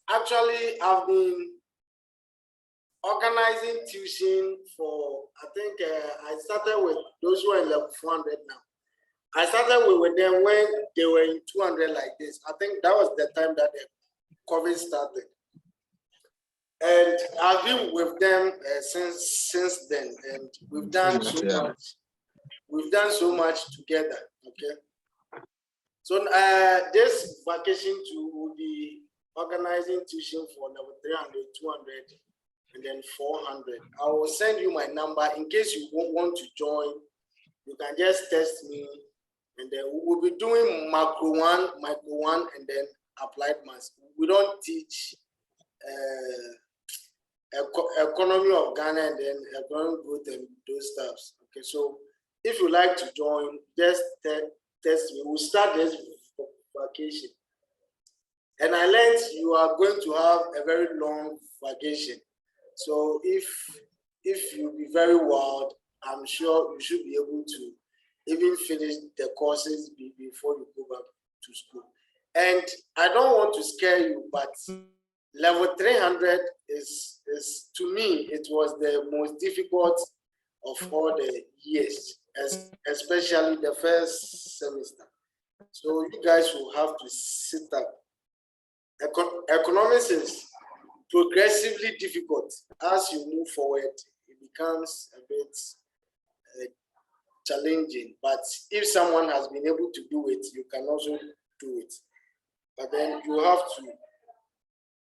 Actually, I've been organizing tuition for, I think I started with those who are in level 400 now. I started with them when they were in 200 like this. I think that was the time that the COVID started. And I've been with them since then, and we've done so much. We've done so much together. Okay. So this vacation too will be organizing tuition for level 300, 200, and then 400. I will send you my number in case you want to join. You can just text me, and then we will be doing macro one, micro one, and then applied maths. We don't teach economy of Ghana and then economic growth and those stuffs. Okay, so if you like to join, just test me. We'll start this vacation. And I learned you are going to have a very long vacation. So if you be very wild, I'm sure you should be able to even finish the courses before you go back to school. And I don't want to scare you, but level 300 is to me, it was the most difficult of all the years, especially the first semester. So you guys will have to sit up. Economics is progressively difficult. As you move forward, it becomes a bit challenging. But if someone has been able to do it, you can also do it. But then you have to,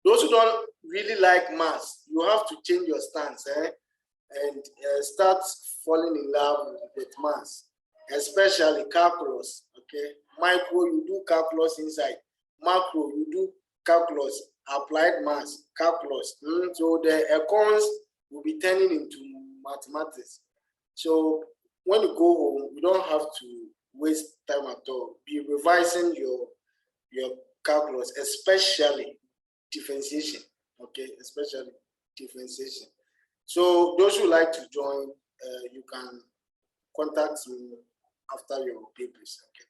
those who don't really like maths, you have to change your stance and start falling in love with maths, especially calculus. Okay, micro, you do calculus inside. Macro, you do calculus, applied maths, calculus. So the econs will be turning into mathematics. So when you go home, you don't have to waste time at all. Be revising your calculus, especially differentiation. Okay, especially differentiation. So those who like to join, you can contact me after your papers. Okay.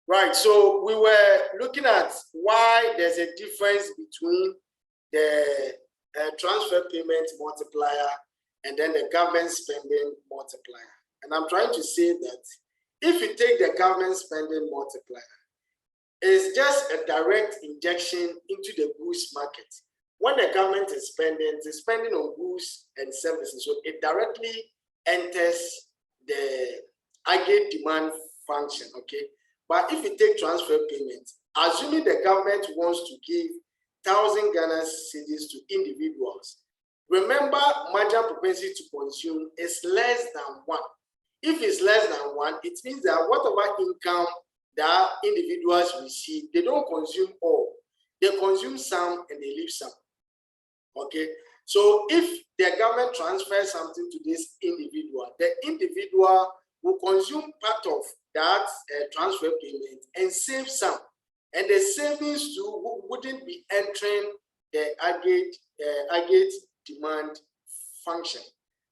Right, so we were looking at why there's a difference between the transfer payment multiplier and then the government spending multiplier. And I'm trying to say that if you take the government spending multiplier, it's just a direct injection into the goods market. When the government is spending, it's spending on goods and services. So it directly enters the aggregate demand function, okay? But if you take transfer payments, assuming the government wants to give 1,000 Ghana cedis to individuals, remember marginal propensity to consume is less than 1. If it's less than 1, it means that whatever income that individuals receive, they don't consume all. They consume some and they leave some. Okay, so if the government transfers something to this individual, the individual will consume part of that transfer payment and save some, and the savings too wouldn't be entering the aggregate demand function.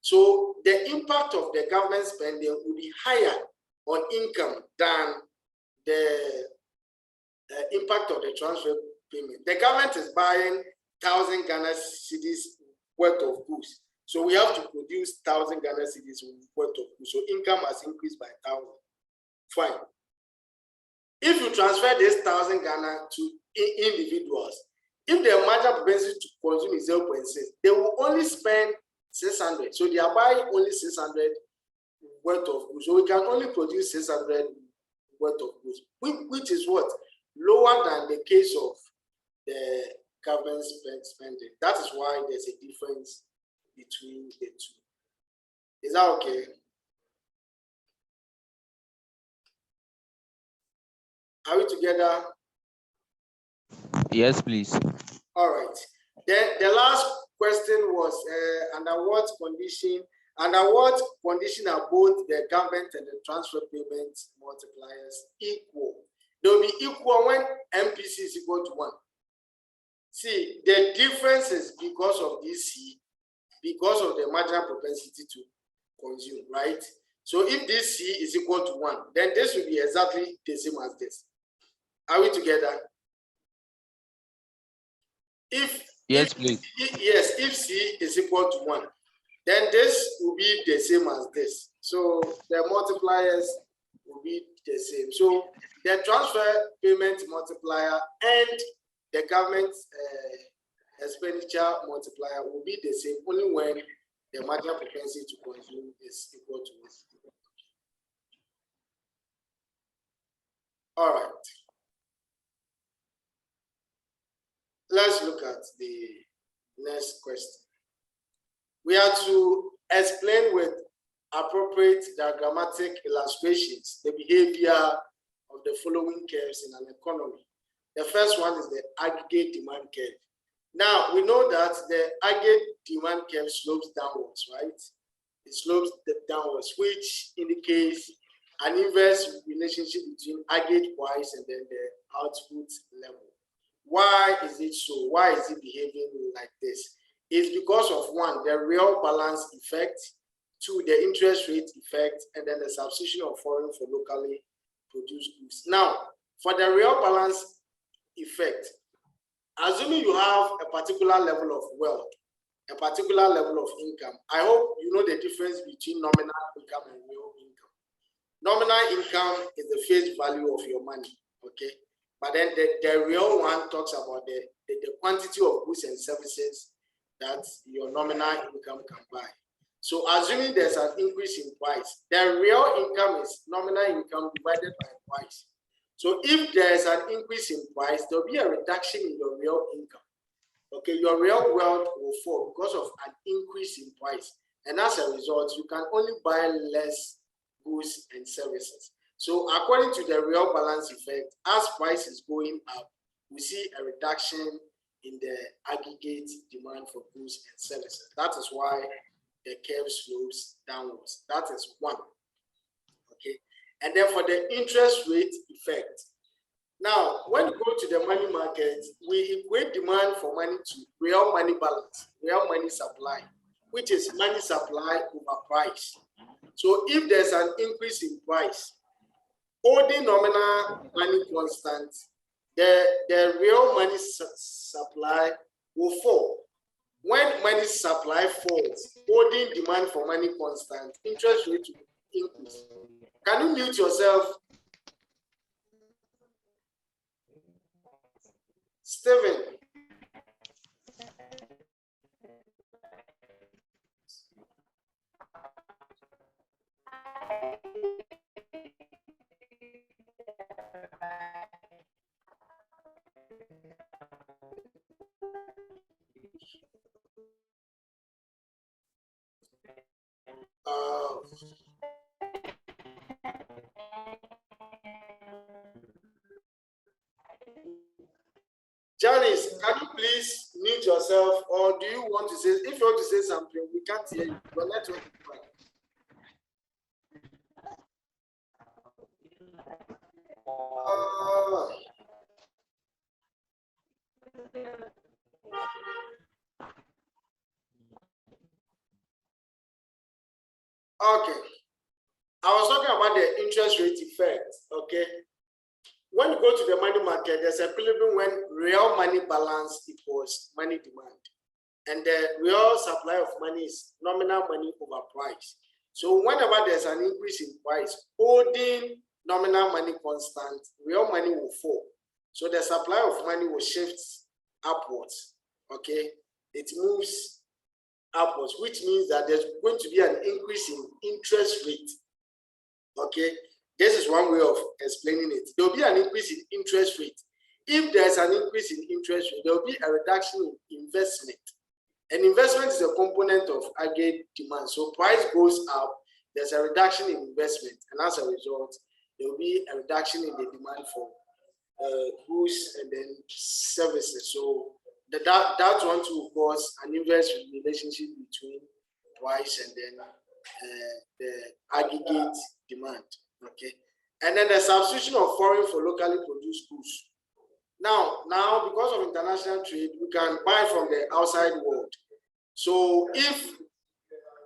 So the impact of the government spending will be higher on income than the impact of the transfer payment. The government is buying 1,000 Ghana cedis worth of goods. So we have to produce 1,000 Ghana cedis worth of goods. So income has increased by 1,000. Fine. If you transfer this 1,000 Ghana to individuals, if the marginal propensity to consume is 0.6, they will only spend 600. So they are buying only 600 worth of goods. So we can only produce 600 worth of goods, which is what? Lower than the case of the government spending. That is why there's a difference between the two. Is that okay? Are we together? Yes, please. All right. Then the last question was under what condition are both the government and the transfer payment multipliers equal? They will be equal when MPC is equal to 1. See, the difference is because of this C, because of the marginal propensity to consume, right? So if this C is equal to 1, then this will be exactly the same as this. Are we together? Yes, please. If C is equal to 1, then this will be the same as this. So the multipliers will be the same. So the transfer payment multiplier and the government expenditure multiplier will be the same only when the marginal propensity to consume is equal to 1. All right. Let's look at the next question. We are to explain with appropriate diagrammatic illustrations the behavior of the following curves in an economy. The first one is the aggregate demand curve. Now, we know that the aggregate demand curve slopes downwards, right? It slopes downwards, which indicates an inverse relationship between aggregate price and then the output level. Why is it so? Why is it behaving like this? It's because of 1, the real balance effect, 2, the interest rate effect, and then the substitution of foreign for locally produced goods. Now, for the real balance effect, assuming you have a particular level of wealth, a particular level of income, I hope you know the difference between nominal income and real income. Nominal income is the face value of your money, okay? But then the real one talks about the quantity of goods and services that your nominal income can buy. So assuming there's an increase in price, the real income is nominal income divided by price. So if there's an increase in price, there'll be a reduction in your real income. Okay, your real wealth will fall because of an increase in price. And as a result, you can only buy less goods and services. So according to the real balance effect, as price is going up, we see a reduction in the aggregate demand for goods and services. That is why the curve slopes downwards. That is 1. Okay. And then for the interest rate effect, now when we go to the money market, we equate demand for money to real money balance, real money supply, which is money supply over price. So if there's an increase in price, holding nominal money constant, the real money supply will fall. When money supply falls, holding demand for money constant, interest rate will increase. Can you mute yourself? Steven. Janice, can you please mute yourself, or do you want to say, if you want to say something, we can't hear you. Your network is bad. Okay. I was talking about the interest rate effect, okay? When you go to the money market, there's a equilibrium when real money balance equals money demand. And the real supply of money is nominal money over price. So whenever there's an increase in price, holding nominal money constant, real money will fall. So the supply of money will shift upwards, okay? It moves upwards, which means that there's going to be an increase in interest rate, okay? This is one way of explaining it. There will be an increase in interest rate. If there's an increase in interest rate, there will be a reduction in investment. And investment is a component of aggregate demand. So price goes up, there's a reduction in investment. And as a result, there will be a reduction in the demand for goods and then services. So that one too cause an inverse relationship between price and then the aggregate demand. Okay, and then the substitution of foreign for locally produced goods. Now, because of international trade, we can buy from the outside world. So if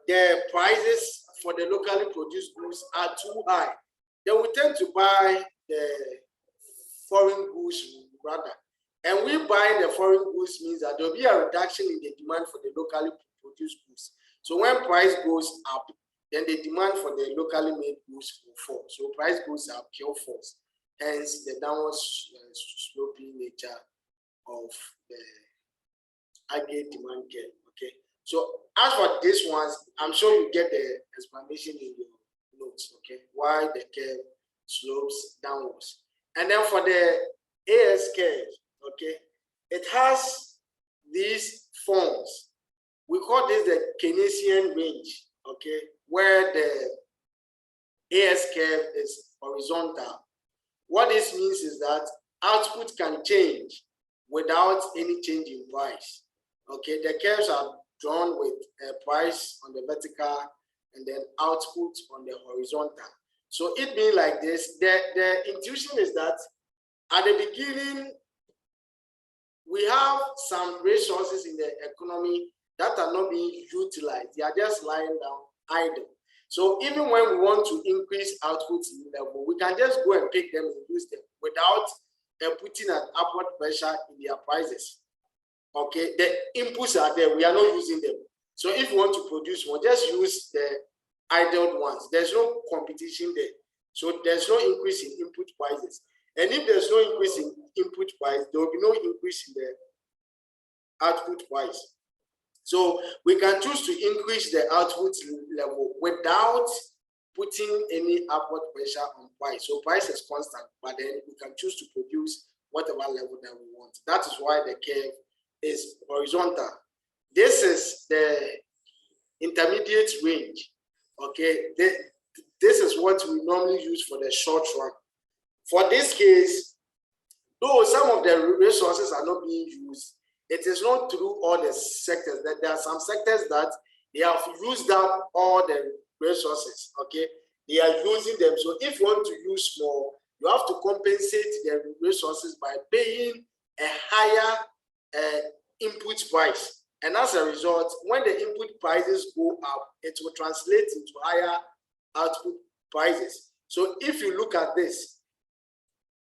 the prices for the locally produced goods are too high, then we tend to buy the foreign goods rather. And we buying the foreign goods means that there will be a reduction in the demand for the locally produced goods. So when price goes up, then the demand for the locally made goods will fall. So price goes up, kill falls. Hence the downward sloping nature of the aggregate demand curve. Okay. So as for this ones, I'm sure you get the explanation in your notes. Okay, why the curve slopes downwards. And then for the AS curve, okay, it has these forms. We call this the Keynesian range, okay, where the AS curve is horizontal. What this means is that output can change without any change in price. Okay, the curves are drawn with a price on the vertical and then output on the horizontal. So it being like this, the intuition is that at the beginning, we have some resources in the economy that are not being utilized. They are just lying down idle. So even when we want to increase output level, we can just go and pick them and use them without putting an upward pressure in their prices. Okay, the inputs are there, we are not using them. So if you want to produce one, just use the idle ones. There's no competition there. So there's no increase in input prices. And if there's no increase in input price, there will be no increase in the output price. So we can choose to increase the output level without putting any upward pressure on price. So price is constant, but then we can choose to produce whatever level that we want. That is why the curve is horizontal. This is the intermediate range. Okay, this is what we normally use for the short run. For this case, though some of the resources are not being used, it is not through all the sectors. That there are some sectors that they have used up all the resources. Okay, they are using them. So if you want to use more, you have to compensate the resources by paying a higher input price. And as a result, when the input prices go up, it will translate into higher output prices. So if you look at this,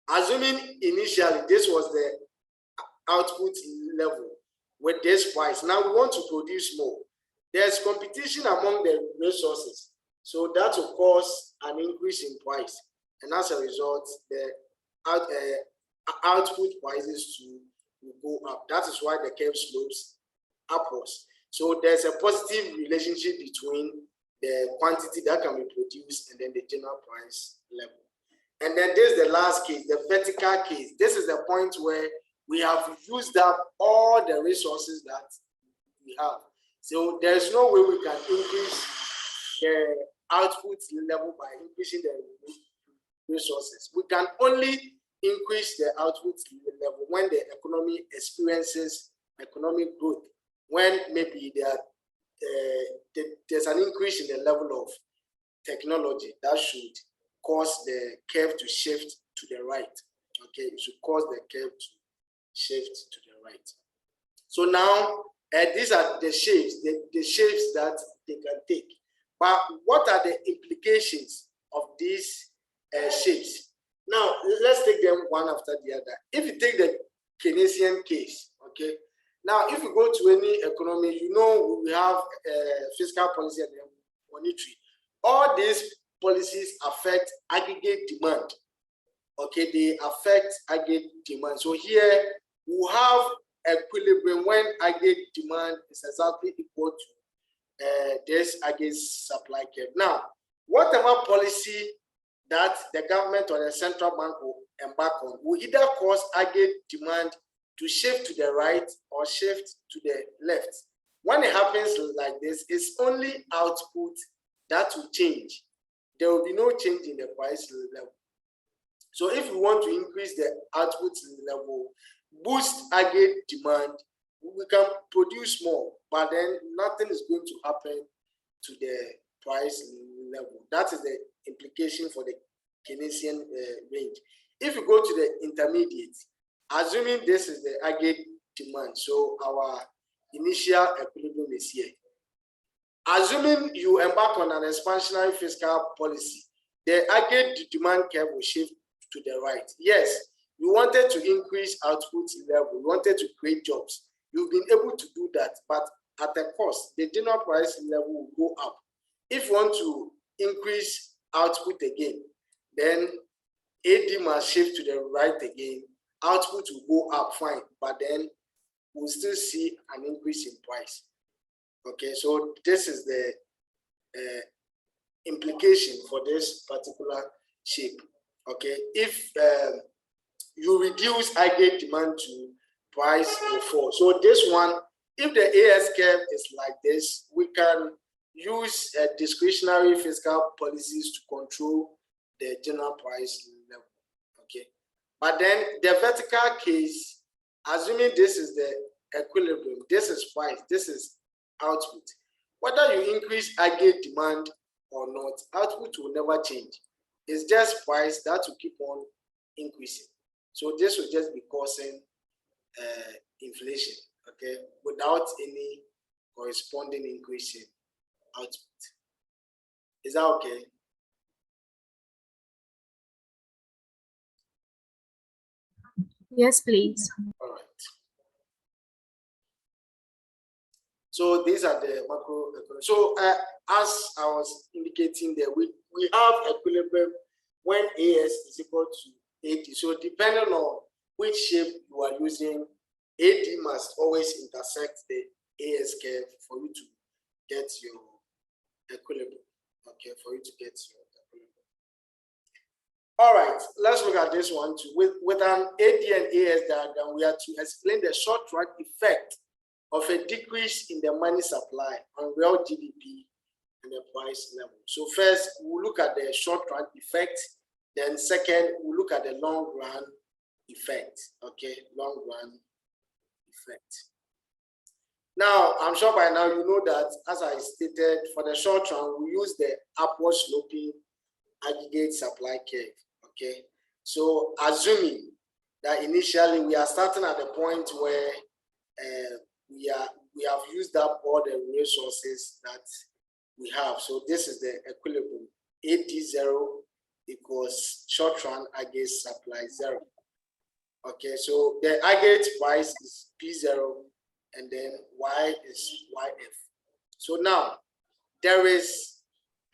assuming initially this was the output level with this price, now we want to produce more. There's competition among the resources, so that will cause an increase in price, and as a result, the output prices will go up. That is why the curve slopes upwards. So there's a positive relationship between the quantity that can be produced and then the general price level. And then there's the last case, the vertical case. This is the point where we have used up all the resources that we have. So there's no way we can increase the output level by increasing the resources. We can only increase the output level when the economy experiences economic growth, when maybe there's an increase in the level of technology that should cause the curve to shift to the right. Okay, it should cause the curve to shift to the right. So now these are the shapes, the shapes that they can take. But what are the implications of these shapes? Now let's take them one after the other. If you take the Keynesian case, okay. Now, if you go to any economy, you know we have fiscal policy and monetary. All these policies affect aggregate demand. Okay, they affect aggregate demand. So here we have equilibrium when aggregate demand is exactly equal to this aggregate supply curve. Now, whatever policy that the government or the central bank will embark on will either cause aggregate demand to shift to the right or shift to the left. When it happens like this, it's only output that will change. There will be no change in the price level. So if we want to increase the output level, boost aggregate demand, we can produce more, but then nothing is going to happen to the price level. That is the implication for the Keynesian range. If you go to the intermediate, assuming this is the aggregate demand, so our initial equilibrium is here. Assuming you embark on an expansionary fiscal policy, the aggregate demand curve will shift to the right. Yes, You wanted to increase output level, you wanted to create jobs. You've been able to do that, but at a cost. The general price level will go up. If you want to increase output again, then AD must shift to the right again. Output will go up, fine, but then we'll still see an increase in price. Okay, so this is the implication for this particular shape. Okay, if you reduce aggregate demand to price will fall. So this one, if the AS curve is like this, we can use discretionary fiscal policies to control the general price level. Okay, but then the vertical case, assuming this is the equilibrium, this is price, this is output. Whether you increase aggregate demand or not, output will never change. It's just price that will keep on increasing. So this will just be causing inflation, okay, without any corresponding increase in output. Is that okay? Yes, please. All right. So these are the macro. So as I was indicating there, we have equilibrium when AS is equal to AD. So depending on which shape you are using, AD must always intersect the AS curve for you to get your equilibrium. Okay, for you to get your equilibrium. All right, let's look at this one too. With an AD and AS diagram, we are to explain the short run effect of a decrease in the money supply on real GDP and the price level. So first, we'll look at the short run effect. Then second, we'll look at the long run effect. Okay, long run effect. Now, I'm sure by now you know that, as I stated, for the short run, we use the upward sloping aggregate supply curve. Okay, so assuming that initially we are starting at the point where we have used up all the resources that we have. So this is the equilibrium. AD0 equals short run aggregate supply 0. Okay, so the aggregate price is P0 and then Y is YF. So now there is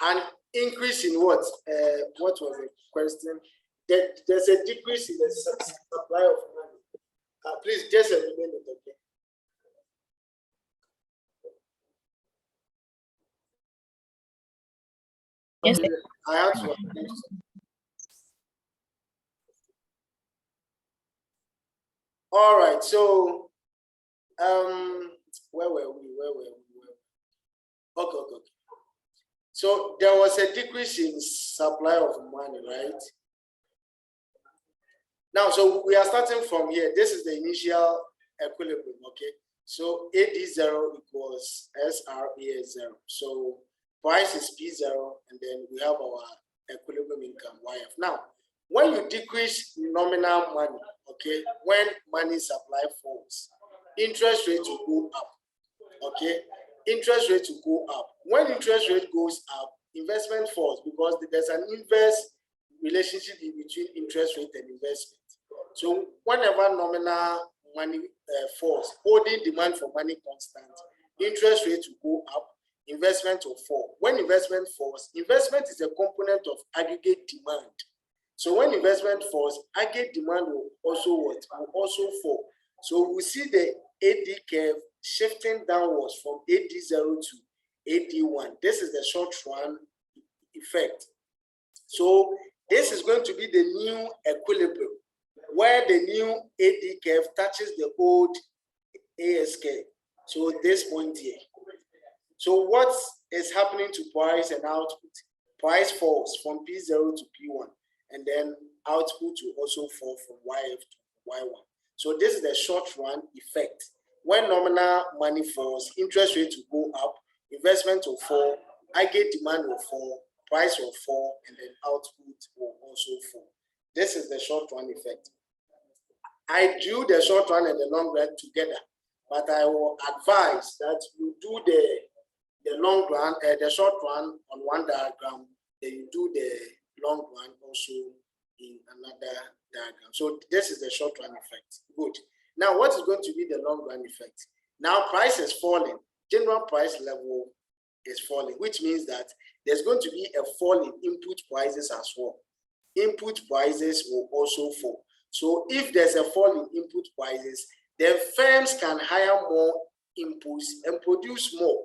an increase in what? What was the question? There's a decrease in the supply of money. Please just a minute, okay? Yes. Okay, I have to. All right, so where were we? Okay. So there was a decrease in supply of money, right? Now, so we are starting from here. This is the initial equilibrium, okay? So AD0 equals SRAS0. So price is P0, and then we have our equilibrium income, YF. Now, when you decrease nominal money, okay, when money supply falls, interest rate will go up, okay? Interest rate will go up. When interest rate goes up, investment falls because there's an inverse relationship between interest rate and investment. So whenever nominal money falls, holding demand for money constant, interest rate will go up, investment will fall. When investment falls, investment is a component of aggregate demand. So when investment falls, aggregate demand will also what? Will also fall. So we see the AD curve shifting downwards from AD0 to AD1. This is the short run effect. So this is going to be the new equilibrium, where the new AD curve touches the old AS curve. So this point here. So what is happening to price and output? Price falls from P0 to P1, and then output will also fall from YF to Y1. So this is the short run effect. When nominal money falls, interest rate will go up, investment will fall, aggregate demand will fall, price will fall, and then output will also fall. This is the short run effect. I drew the short run and the long run together, but I will advise that you do the long run, the short run on one diagram, then you do the long run also in another diagram. So this is the short run effect. Good. Now, what is going to be the long run effect? Now, price is falling. General price level is falling, which means that there's going to be a fall in input prices as well. Input prices will also fall. So if there's a fall in input prices, then firms can hire more inputs and produce more.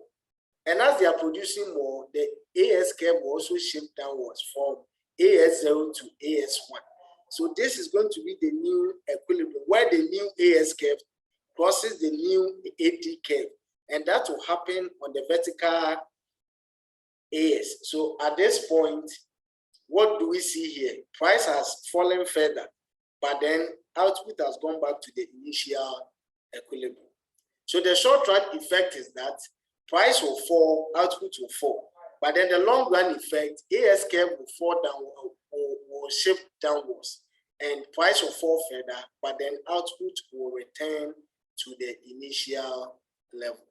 And as they are producing more, the AS curve will also shift downwards from AS0 to AS1. So this is going to be the new equilibrium where the new AS curve crosses the new AD curve. And that will happen on the vertical AS. So at this point, what do we see here? Price has fallen further, but then output has gone back to the initial equilibrium. So the short run effect is that price will fall, output will fall. But then the long run effect, AS curve will fall down, will shift downwards, and price will fall further, but then output will return to the initial level.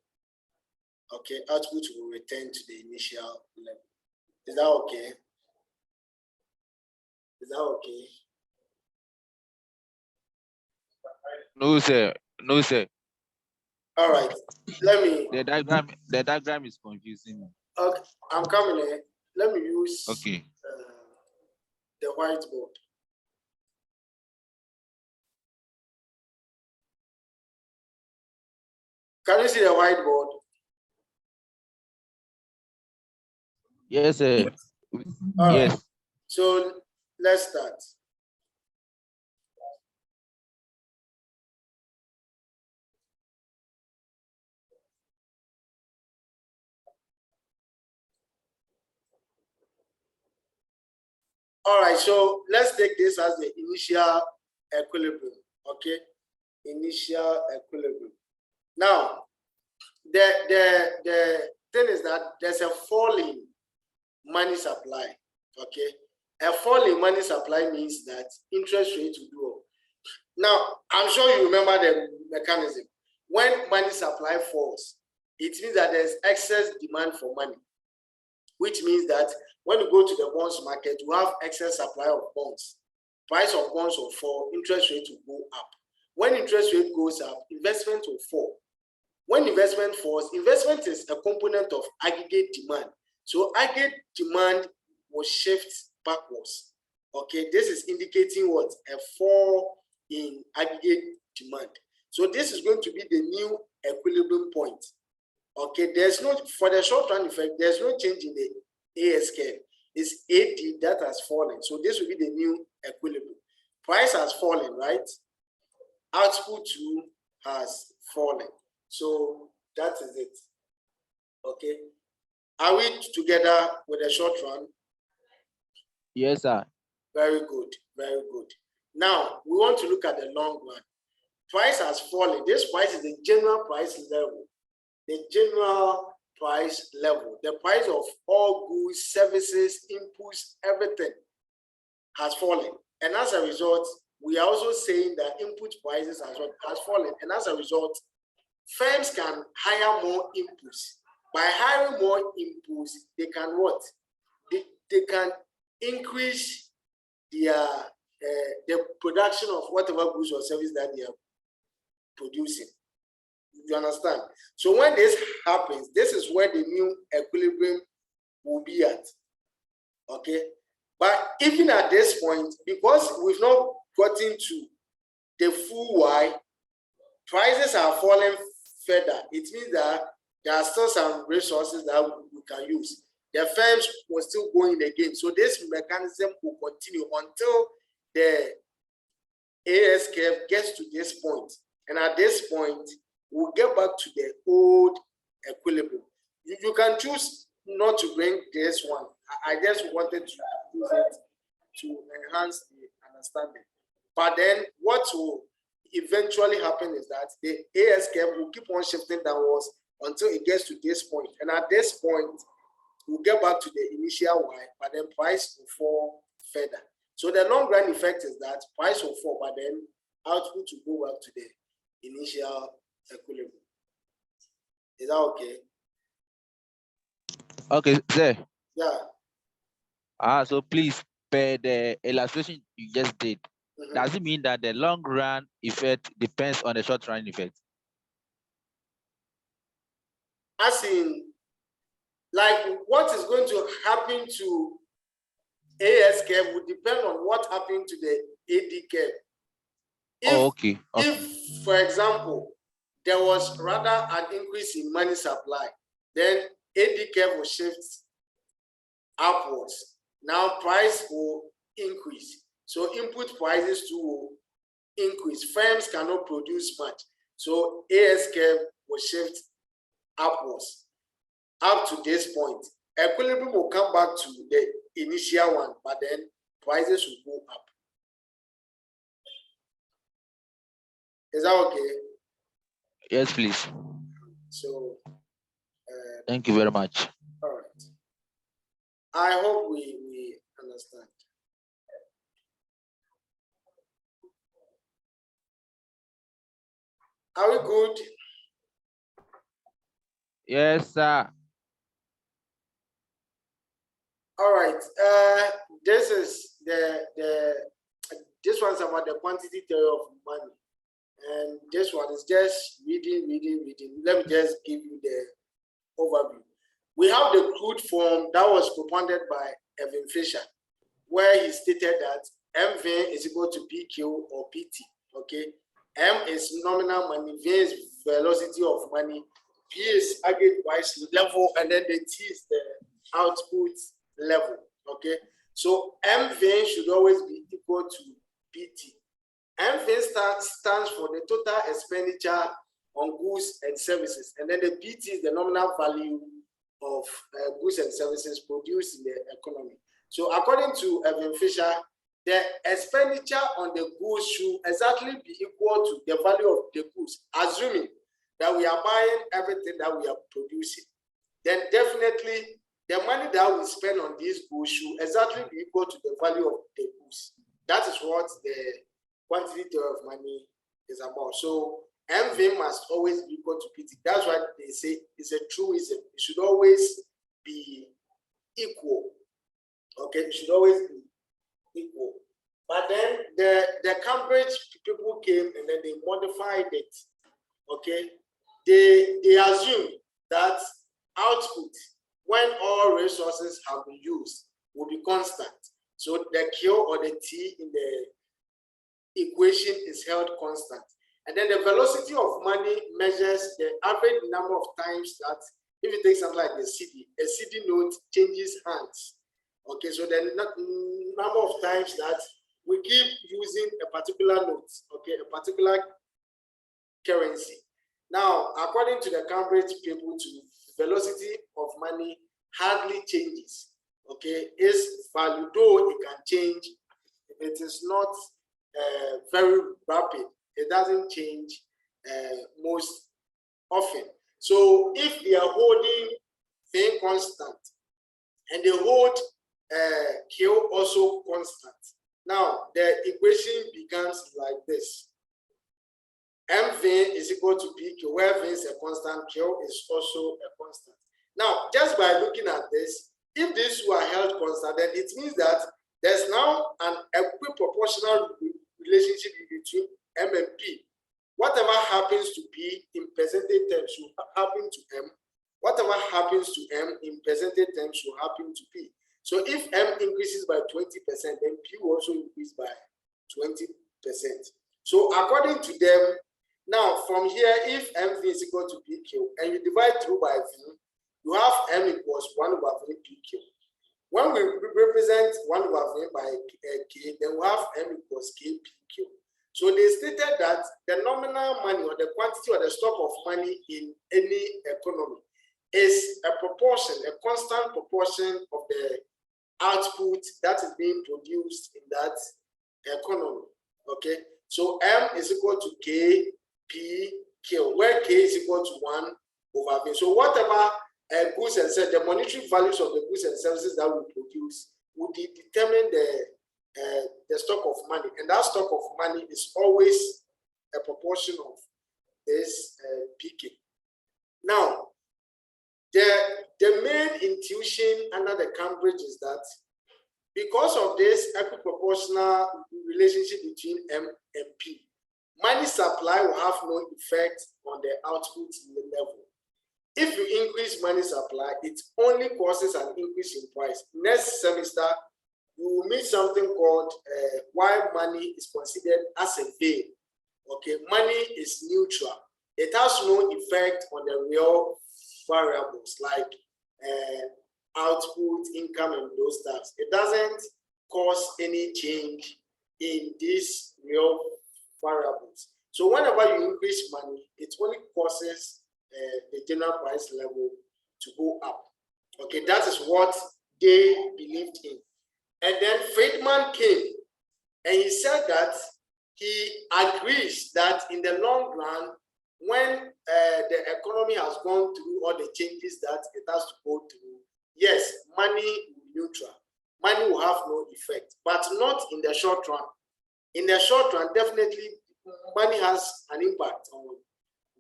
Okay, output will return to the initial level. Is that okay? Is that okay? No, sir. No, sir. All right. Let me. The diagram is confusing me. Okay, I'm coming in. Let me use Okay. the whiteboard. Can you see the whiteboard? Yes, sir. All Yes. right. So let's start. All right, so let's take this as the initial equilibrium, okay? Initial equilibrium. Now, the thing is that there's a fall in money supply, okay? A fall in money supply means that interest rates will go up. Now, I'm sure you remember the mechanism. When money supply falls, it means that there's excess demand for money, which means that when you go to the bonds market, you have excess supply of bonds. Price of bonds will fall, interest rate will go up. When interest rate goes up, investment will fall. When investment falls, investment is a component of aggregate demand. So aggregate demand will shift backwards. Okay, this is indicating what? A fall in aggregate demand. So this is going to be the new equilibrium point. Okay, there's no, for the short run effect, there's no change in the AS curve. It's AD that has fallen. So this will be the new equilibrium. Price has fallen, right? Output too has fallen. So that is it. Okay. Are we together with a short run? Yes, sir. Very good. Very good. Now we want to look at the long run. Price has fallen. This price is the general price level. The general price level, the price of all goods, services, inputs, everything has fallen. And as a result, we are also saying that input prices has fallen. And as a result, firms can hire more inputs. By hiring more inputs, they can what? They can increase their the production of whatever goods or service that they are producing. You understand? So when this happens, this is where the new equilibrium will be at. Okay. But even at this point, because we've not gotten to the full Y, prices are falling further. It means that there are still some resources that we can use. The firms will still go in again. So this mechanism will continue until the AS curve gets to this point. And at this point, we'll get back to the old equilibrium. You can choose not to bring this one. I just wanted to use it to enhance the understanding. But then what will eventually happen is that the AS curve will keep on shifting downwards until it gets to this point. And at this point, we'll get back to the initial Y, but then price will fall further. So the long run effect is that price will fall, but then output will go back to the initial equilibrium. Is that okay? Okay, sir. Yeah. So please, per the illustration you just did, does it mean that the long run effect depends on the short run effect? As in, like what is going to happen to AS curve would depend on what happened to the AD curve. Okay. If, for example, there was rather an increase in money supply, then AD curve will shift upwards. Now price will increase. So input prices too will increase. Firms cannot produce much. So AS curve will shift upwards up to this point. Equilibrium will come back to the initial one, but then prices will go up. Is that okay? Yes, please. So thank you very much. all right. I hope we understand. Are we good? Yes, sir. All right. This is this one's about the quantity theory of money, and this one is just reading. Let me just give you the overview. We have the crude form that was propounded by Evan Fisher, where he stated that MV is equal to PQ or PT. Okay, M is nominal money, V is velocity of money, P is aggregate wise level, and then the T is the output level. Okay, so MV should always be equal to PT. MV stands for the total expenditure on goods and services, and then the PT is the nominal value of goods and services produced in the economy. So according to Evan Fisher, the expenditure on the goods should exactly be equal to the value of the goods, assuming that we are buying everything that we are producing. Then definitely the money that we spend on these goods should exactly be equal to the value of the goods. That is what the quantity theory of money is about. So MV must always be equal to PT. That's why they say it's a truism. It should always be equal. Okay, it should always be equal. But then the Cambridge people came and then they modified it. Okay, they assume that output, when all resources have been used, will be constant. So the Q or the T in the equation is held constant. And then the velocity of money measures the average number of times that, if you take something like a CD note changes hands. Okay, so the number of times that we keep using a particular note, okay, a particular currency. Now, according to the Cambridge people, to velocity of money hardly changes. Okay, its value, though it can change, it is not very rapid. It doesn't change most often. So if they are holding thing constant and they hold Q also constant, now the equation becomes like this. MV is equal to PQ, where V is a constant, Q is also a constant. Now, just by looking at this, if these two are held constant, then it means that there's now an equiproportional relationship between M and P. Whatever happens to P in percentage terms should happen to M. Whatever happens to M in percentage terms should happen to P. So if M increases by 20%, then P will also increase by 20%. So according to them, now from here, if MV is equal to PQ and you divide through by V, you have M equals 1 over V PQ. When we represent 1 over V by K, then we have M equals K PQ. So they stated that the nominal money or the quantity or the stock of money in any economy is a proportion, a constant proportion of the output that is being produced in that economy. Okay, so M is equal to K P Q, where K is equal to 1 over V. So whatever goods and services, the monetary values of the goods and services that we produce would determine the stock of money, and that stock of money is always a proportion of this PK. Now, the main intuition under the Cambridge is that Because of this equiproportional relationship between M and P, money supply will have no effect on the output level. If you increase money supply, it only causes an increase in price. Next semester, you will meet something called why money is considered as a veil. Okay, money is neutral. It has no effect on the real variables like output, income, and those stuff. It doesn't cause any change in these real variables. So whenever you increase money, it only causes the general price level to go up. Okay, that is what they believed in. And then Friedman came and he said that he agrees that in the long run, when the economy has gone through all the changes that it has to go through, yes, money will be neutral. Money will have no effect, but not in the short run. In the short run, definitely money has an impact on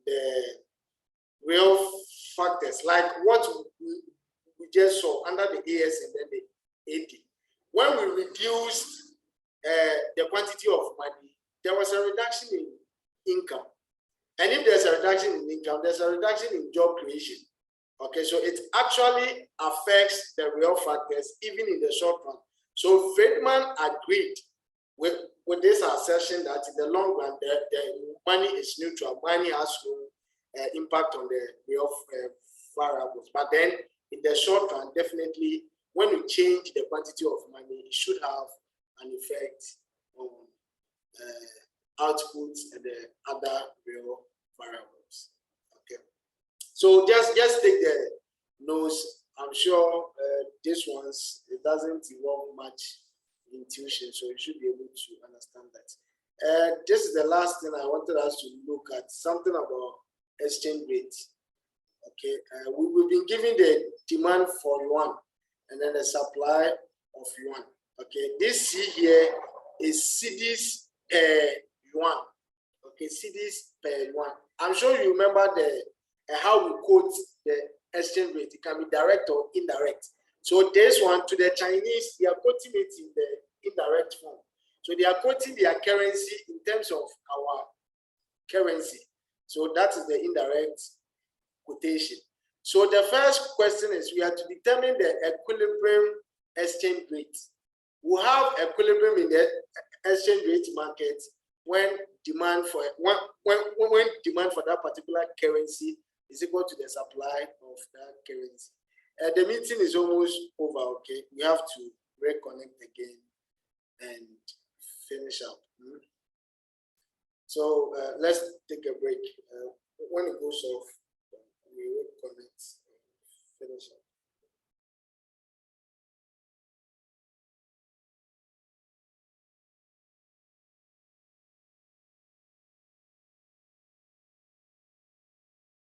the real factors, like what we just saw under the AS and then the AD. When we reduced the quantity of money, there was a reduction in income. And if there's a reduction in income, there's a reduction in job creation. Okay, so it actually affects the real factors even in the short run. So Friedman agreed with this assertion that in the long run, the money is neutral. Money has no impact on the real variables. But then in the short run, definitely, when you change the quantity of money, it should have an effect on outputs and the other real variables. Okay. So just take the notes. I'm sure this one's, it doesn't involve much intuition, so you should be able to understand that. This is the last thing I wanted us to look at, something about exchange rate. Okay, we've been given the demand for yuan and then the supply of yuan. Okay, this C here is cedis per yuan. Okay, cedis per yuan. I'm sure you remember the how we quote the exchange rate. It can be direct or indirect. So this one, to the Chinese, they are quoting it in the indirect form. So they are quoting their currency in terms of our currency. So that is the indirect quotation. So the first question is, we have to determine the equilibrium exchange rate. We have equilibrium in the exchange rate market when demand for when demand for that particular currency is equal to the supply of that currency. The meeting is almost over. Okay, we have to reconnect again and finish up. So let's take a break. When it goes off,